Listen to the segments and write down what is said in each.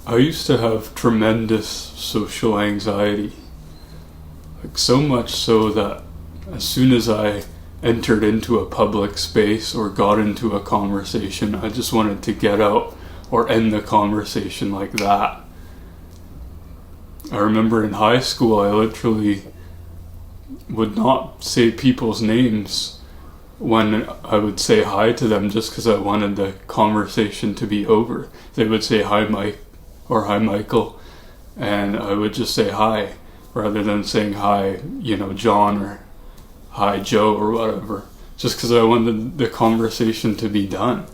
I used to have tremendous social anxiety. Like so much so that as soon as I entered into a public space or got into a conversation, I just wanted to get out or end the conversation like that. I remember in high school, I literally would not say people's names when I would say hi to them just because I wanted the conversation to be over. They would say hi Mike or hi Michael, and I would just say hi rather than saying hi, John, or hi Joe or whatever, just because I wanted the conversation to be done,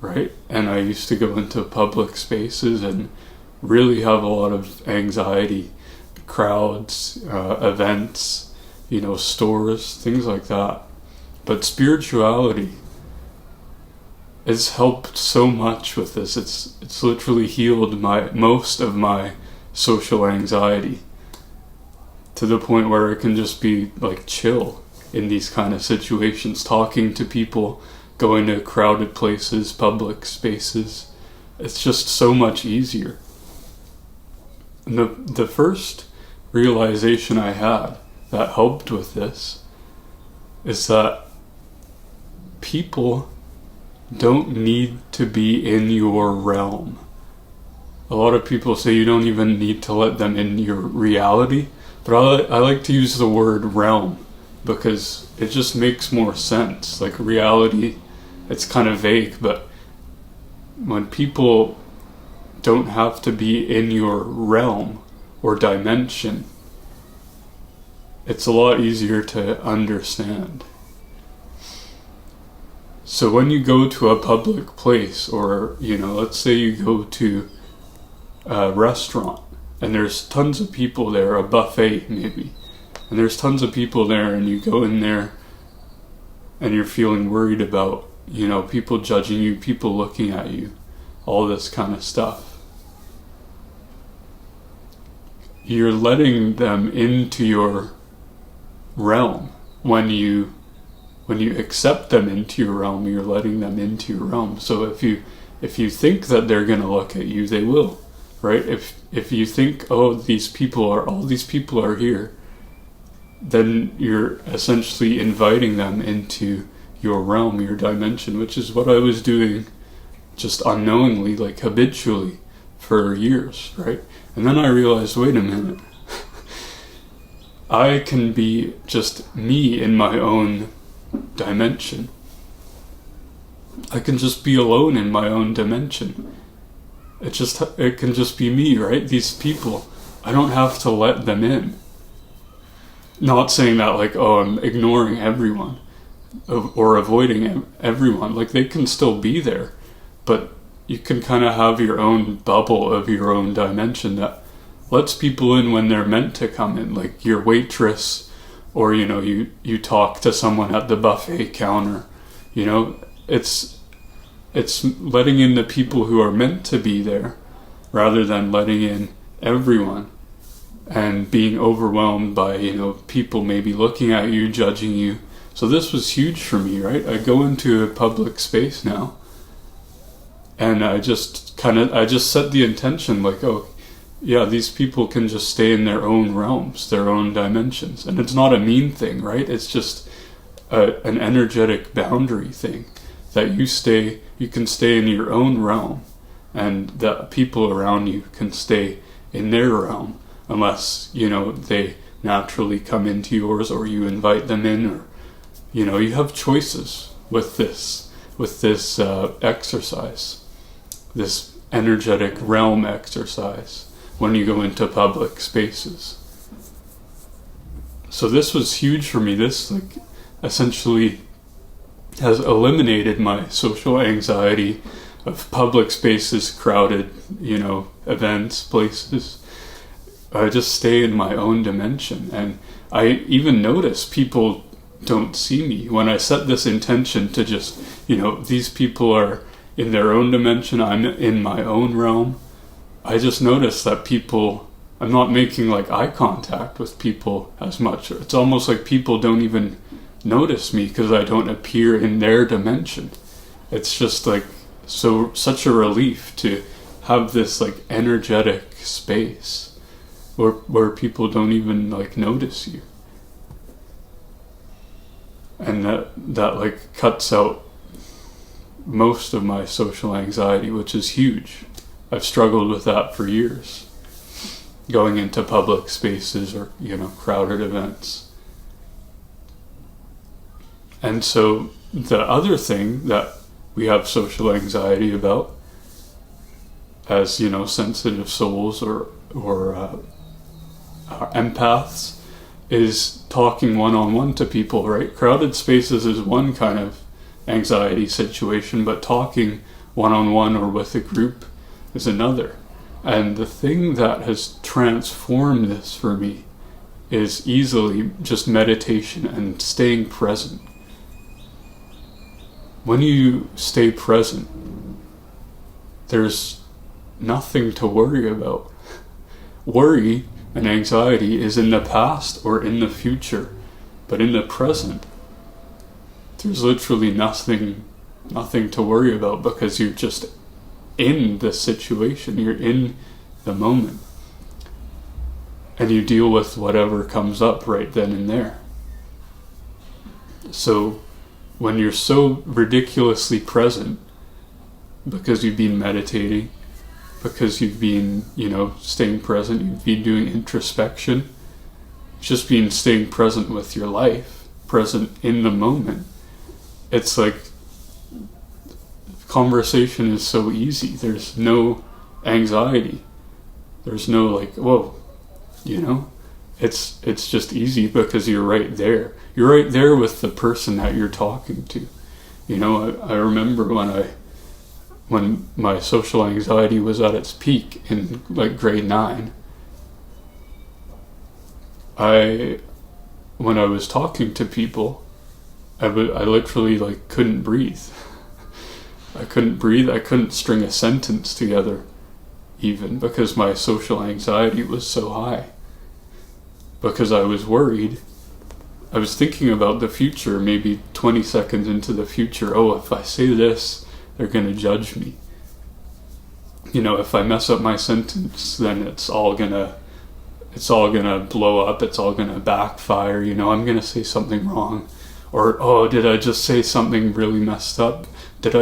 right? And I used to go into public spaces and really have a lot of anxiety, crowds, events, stores, things like that. But spirituality has helped so much with this. It's literally healed most of my social anxiety to the point where I can just be like chill in these kind of situations, talking to people, going to crowded places, public spaces. It's just so much easier. And the first realization I had that helped with this is that people don't need to be in your realm. A lot of people say you don't even need to let them in your reality, but I like to use the word realm because it just makes more sense. Like reality, it's kind of vague, but when people don't have to be in your realm or dimension, it's a lot easier to understand. So when you go to a public place, or let's say you go to a restaurant and there's tons of people there, a buffet maybe, and there's tons of people there, and you go in there and you're feeling worried about people judging you, people looking at you, all this kind of stuff. You're letting them into your realm. When you accept them into your realm, you're letting them into your realm. So if you think that they're going to look at you, they will, right? If you think, all these people are here, then you're essentially inviting them into your realm, your dimension, which is what I was doing just unknowingly, like habitually, for years, right? And then I realized, wait a minute, I can be just me in my own dimension. I can just be alone in my own dimension. It can just be me, right? These people, I don't have to let them in. Not saying that like, I'm ignoring everyone or avoiding everyone. Like, they can still be there, but you can kind of have your own bubble of your own dimension that lets people in when they're meant to come in, like your waitress, or you talk to someone at the buffet counter. It's letting in the people who are meant to be there rather than letting in everyone and being overwhelmed by people maybe looking at you, judging you. So this was huge for me, right? I go into a public space now and I just set the intention like, these people can just stay in their own realms, their own dimensions. And it's not a mean thing, right? It's just an energetic boundary thing that you can stay in your own realm, and the people around you can stay in their realm, unless, they naturally come into yours or you invite them in, or, you have choices with this exercise, this energetic realm exercise, when you go into public spaces. So this was huge for me. This essentially has eliminated my social anxiety of public spaces, crowded, events, places. I just stay in my own dimension. And I even notice people don't see me when I set this intention to just, these people are in their own dimension, I'm in my own realm. I just noticed that I'm not making eye contact with people as much. It's almost like people don't even notice me because I don't appear in their dimension. It's just such a relief to have this like energetic space where people don't even like notice you. And that like cuts out most of my social anxiety, which is huge. I've struggled with that for years, going into public spaces or, crowded events. And so the other thing that we have social anxiety about as, sensitive souls or empaths is talking one-on-one to people, right? Crowded spaces is one kind of anxiety situation, but talking one-on-one or with a group is another. And the thing that has transformed this for me is easily just meditation and staying present. When you stay present, there's nothing to worry about. Worry and anxiety is in the past or in the future, but in the present, there's literally nothing to worry about, because you're just in the situation, you're in the moment, and you deal with whatever comes up right then and there. So when you're so ridiculously present, because you've been meditating, because you've been, staying present, you've been doing introspection, just been staying present with your life, present in the moment, it's like conversation is so easy. There's no anxiety. There's no like, whoa, it's just easy because you're right there. You're right there with the person that you're talking to. I remember when my social anxiety was at its peak in like grade 9, when I was talking to people, I literally like couldn't breathe. I couldn't breathe. I couldn't string a sentence together, even, because my social anxiety was so high. Because I was worried. I was thinking about the future, maybe 20 seconds into the future. Oh, if I say this, they're going to judge me. If I mess up my sentence, then it's all gonna blow up. It's all gonna backfire. I'm gonna say something wrong. Or, oh, did I just say something really messed up? Did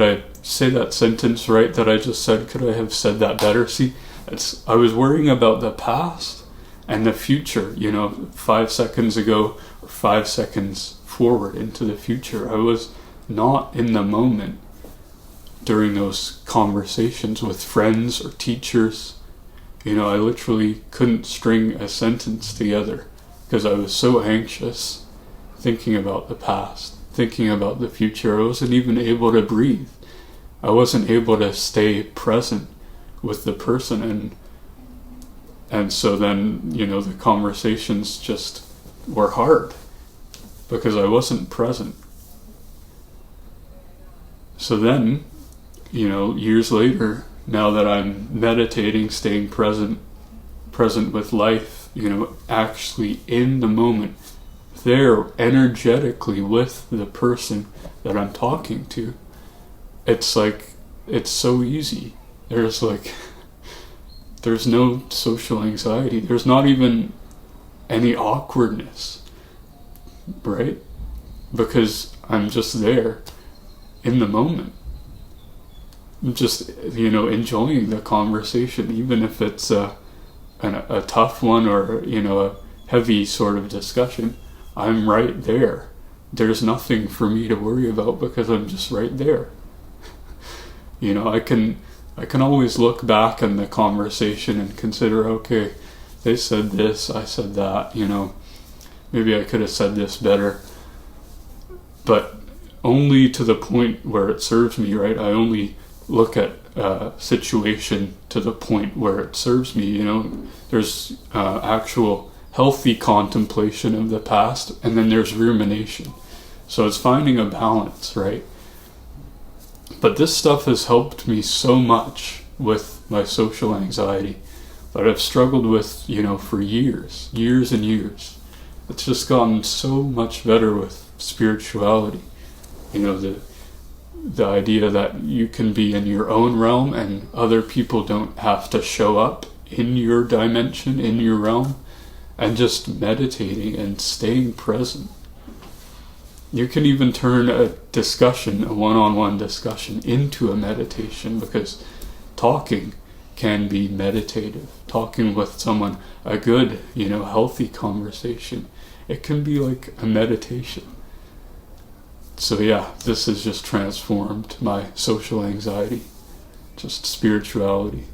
I say that sentence right that I just said? Could I have said that better? See, I was worrying about the past and the future, 5 seconds ago or 5 seconds forward into the future. I was not in the moment during those conversations with friends or teachers. I literally couldn't string a sentence together because I was so anxious, thinking about the past, thinking about the future. I wasn't even able to breathe. I wasn't able to stay present with the person, and so then, the conversations just were hard because I wasn't present. So then, years later, now that I'm meditating, staying present with life, actually in the moment, there energetically with the person that I'm talking to, it's like, it's so easy. There's no social anxiety. There's not even any awkwardness, right? Because I'm just there in the moment. I'm just, enjoying the conversation, even if it's a tough one or, a heavy sort of discussion. I'm right there. There's nothing for me to worry about because I'm just right there. I can always look back on the conversation and consider, okay, they said this, I said that, maybe I could have said this better. But only to the point where it serves me, right? I only look at a situation to the point where it serves me. There's actual healthy contemplation of the past, and then there's rumination. So it's finding a balance, right? But this stuff has helped me so much with my social anxiety that I've struggled with, for years and years. It's just gotten so much better with spirituality. the idea that you can be in your own realm and other people don't have to show up in your dimension, in your realm, and just meditating and staying present. You can even turn a discussion, a one-on-one discussion, into a meditation, because talking can be meditative. Talking with someone, a good, healthy conversation, it can be like a meditation. So yeah, this has just transformed my social anxiety, just spirituality.